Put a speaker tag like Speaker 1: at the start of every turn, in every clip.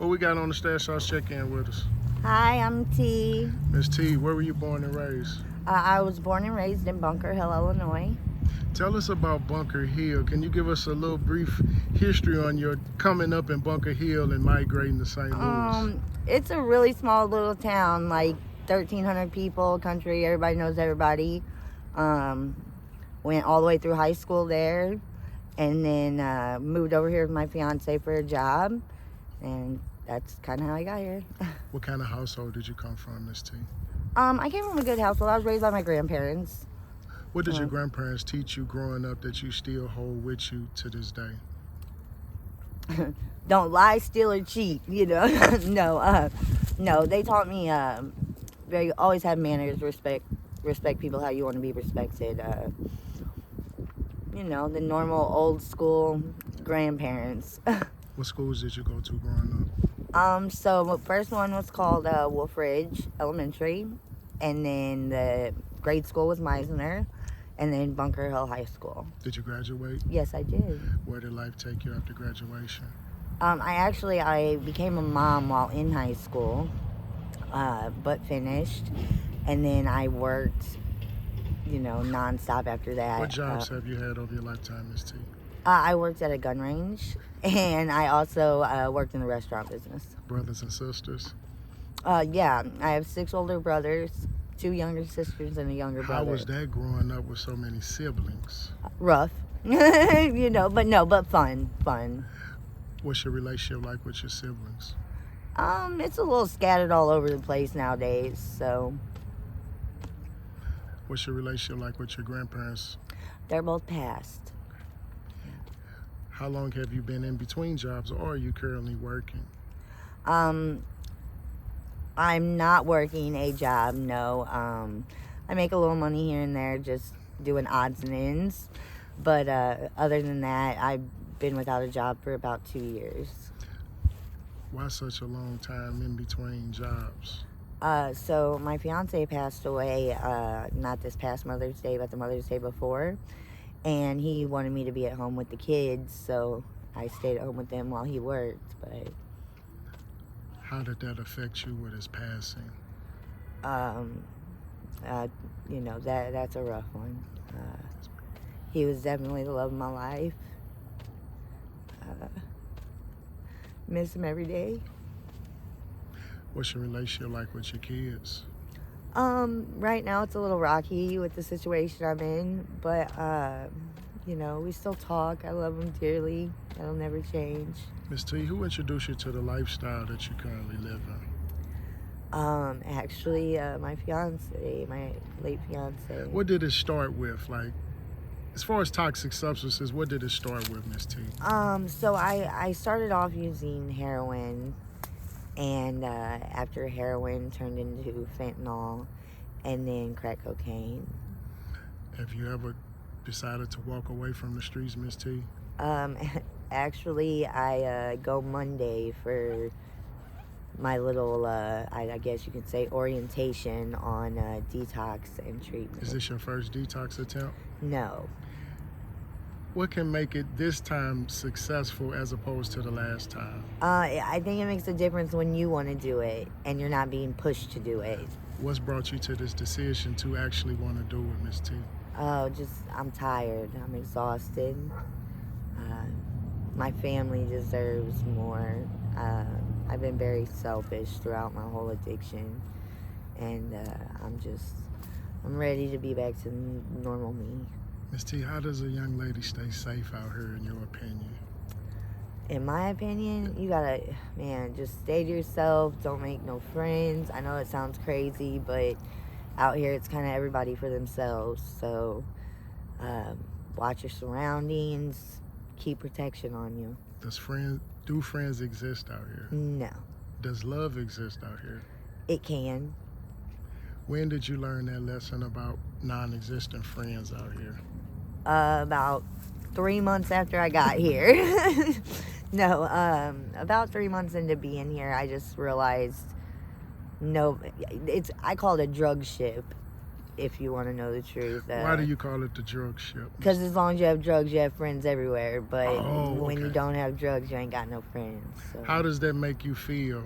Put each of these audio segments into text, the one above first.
Speaker 1: we got on the Stash House check-in with us?
Speaker 2: Hi, I'm T.
Speaker 1: Miss T, where were you born and raised?
Speaker 2: I was born and raised in Bunker Hill, Illinois.
Speaker 1: Tell us about Bunker Hill. Can you give us a little brief history on your coming up in Bunker Hill and migrating to St. Louis?
Speaker 2: It's a really small little town, like 1,300 people, country, everybody knows everybody. Went all the way through high school there, and then moved over here with my fiance for a job, and that's kind of how I got here.
Speaker 1: What kind of household did you come from, Miss T?
Speaker 2: I came from a good household. I was raised by my grandparents.
Speaker 1: What did your grandparents teach you growing up that you still hold with you to this day?
Speaker 2: Don't lie, steal, or cheat. You know, no. They taught me always have manners, respect people how you want to be respected. The normal old school grandparents.
Speaker 1: What schools did you go to growing
Speaker 2: So the first one was called Wolf Ridge Elementary, and then the grade school was Meisner, and then Bunker Hill High School.
Speaker 1: up? Did you graduate?
Speaker 2: Yes, I did.
Speaker 1: Where did life take you after graduation?
Speaker 2: I became a mom while in high school, but finished, and then I worked, nonstop after that.
Speaker 1: What jobs have you had over your lifetime, Miss T?
Speaker 2: I worked at a gun range, and I also worked in the restaurant business.
Speaker 1: Brothers and sisters?
Speaker 2: Yeah, I have 6 older brothers, 2 younger sisters, and a younger brother.
Speaker 1: How was that growing up with so many siblings?
Speaker 2: Rough, but fun.
Speaker 1: What's your relationship like with your siblings?
Speaker 2: It's a little scattered all over the place nowadays, so.
Speaker 1: What's your relationship like with your grandparents?
Speaker 2: They're both passed.
Speaker 1: How long have you been in between jobs, or are you currently working?
Speaker 2: I'm not working a job, no. I make a little money here and there just doing odds and ends. But other than that, I've been without a job for about 2 years.
Speaker 1: Why such a long time in between jobs?
Speaker 2: So my fiance passed away, not this past Mother's Day, but the Mother's Day before. And he wanted me to be at home with the kids, so I stayed at home with them while he worked. But
Speaker 1: how did that affect you with his passing?
Speaker 2: That's a rough one. He was definitely the love of my life. Miss him every day.
Speaker 1: What's your relationship like with your kids?
Speaker 2: Right now it's a little rocky with the situation I'm in, but we still talk. I love him dearly. That'll never change.
Speaker 1: Miss T, who introduced you to the lifestyle that you currently live in?
Speaker 2: My fiance, my late fiance.
Speaker 1: What did it start with? Like, as far as toxic substances, what did it start with, Miss T?
Speaker 2: So I started off using heroin, and after heroin turned into fentanyl, and then crack cocaine.
Speaker 1: Have you ever decided to walk away from the streets, Miss T?
Speaker 2: Actually, I go Monday for my little, I guess you could say, orientation on detox and treatment.
Speaker 1: Is this your first detox attempt?
Speaker 2: No.
Speaker 1: What can make it this time successful as opposed to the last time?
Speaker 2: I think it makes a difference when you want to do it and you're not being pushed to do it.
Speaker 1: What's brought you to this decision to actually want to do it, Miss T?
Speaker 2: Oh, I'm tired. I'm exhausted. My family deserves more. I've been very selfish throughout my whole addiction, and I'm ready to be back to normal me.
Speaker 1: Miss T, how does a young lady stay safe out here, in your opinion?
Speaker 2: In my opinion, you gotta, just stay to yourself. Don't make no friends. I know it sounds crazy, but out here it's kind of everybody for themselves. So watch your surroundings. Keep protection on you.
Speaker 1: Do friends exist out here?
Speaker 2: No.
Speaker 1: Does love exist out here?
Speaker 2: It can.
Speaker 1: When did you learn that lesson about non-existent friends out here?
Speaker 2: About 3 months after I got here. No, about 3 months into being here, I just realized, I call it a drug ship. if you want to know the truth.
Speaker 1: Why do you call it the drug ship?
Speaker 2: Because as long as you have drugs, you have friends everywhere. But when you
Speaker 1: okay.
Speaker 2: don't have drugs, you ain't got no friends. So.
Speaker 1: How does that make you feel?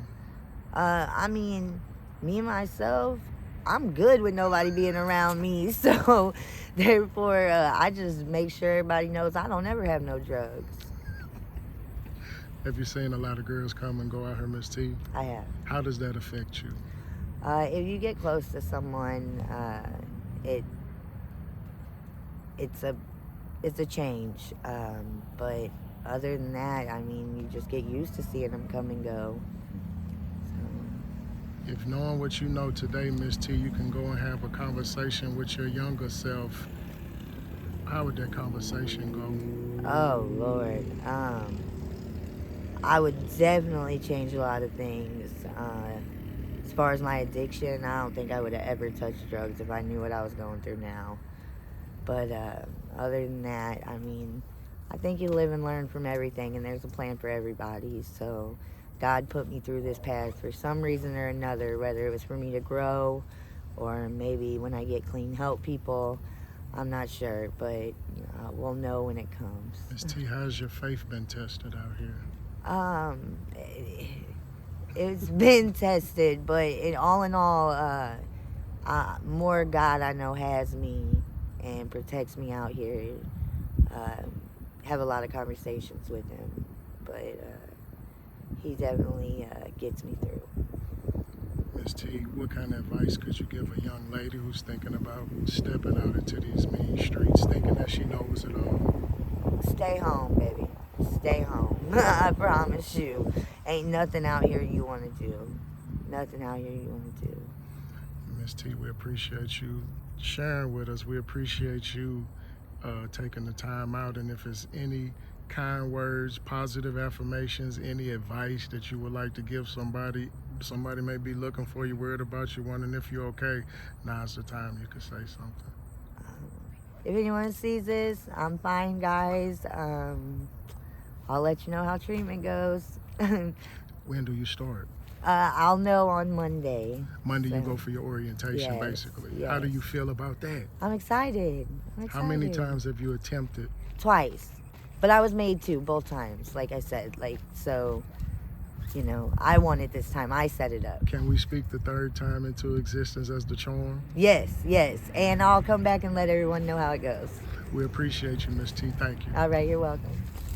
Speaker 2: I mean, me and myself, I'm good with nobody being around me. So, therefore, I just make sure everybody knows I don't ever have no drugs.
Speaker 1: Have you seen a lot of girls come and go out here, Miss T?
Speaker 2: I have.
Speaker 1: How does that affect you?
Speaker 2: If you get close to someone, it's a change. But other than that, I mean, you just get used to seeing them come and go.
Speaker 1: If knowing what you know today, Miss T, you can go and have a conversation with your younger self, how would that conversation go?
Speaker 2: Oh, Lord. I would definitely change a lot of things. As far as my addiction, I don't think I would have ever touched drugs if I knew what I was going through now. But other than that, I mean, I think you live and learn from everything, and there's a plan for everybody. So God put me through this path for some reason or another, whether it was for me to grow or maybe when I get clean, help people. I'm not sure, but we'll know when it comes.
Speaker 1: Miss T, how's your faith been tested out here?
Speaker 2: It's been tested, but all in all, more God I know has me and protects me out here. Have a lot of conversations with him, but he definitely gets me through.
Speaker 1: Miss T, what kind of advice could you give a young lady who's thinking about stepping out into these mean streets, thinking that she knows it all?
Speaker 2: Stay home, baby. Stay home. I promise you. Ain't nothing out here you want to do. Nothing out here you want to do.
Speaker 1: Miss T, we appreciate you sharing with us. We appreciate you taking the time out. And if there's any kind words, positive affirmations, any advice that you would like to give somebody may be looking for you, worried about you, wondering if you're okay, now's the time you can say something.
Speaker 2: If anyone sees this, I'm fine, guys. I'll let you know how treatment goes.
Speaker 1: When do you start?
Speaker 2: I'll know on Monday.
Speaker 1: Monday
Speaker 2: So,
Speaker 1: you go for your orientation,
Speaker 2: yes,
Speaker 1: basically.
Speaker 2: yes.
Speaker 1: How do you feel about that?
Speaker 2: I'm excited.
Speaker 1: How many times have you attempted?
Speaker 2: Twice. But I was made to both times, like I said. So, I won it this time. I set it up.
Speaker 1: Can we speak the third time into existence as the charm?
Speaker 2: Yes. And I'll come back and let everyone know how it goes.
Speaker 1: We appreciate you, Miss T. Thank you.
Speaker 2: All right, you're welcome.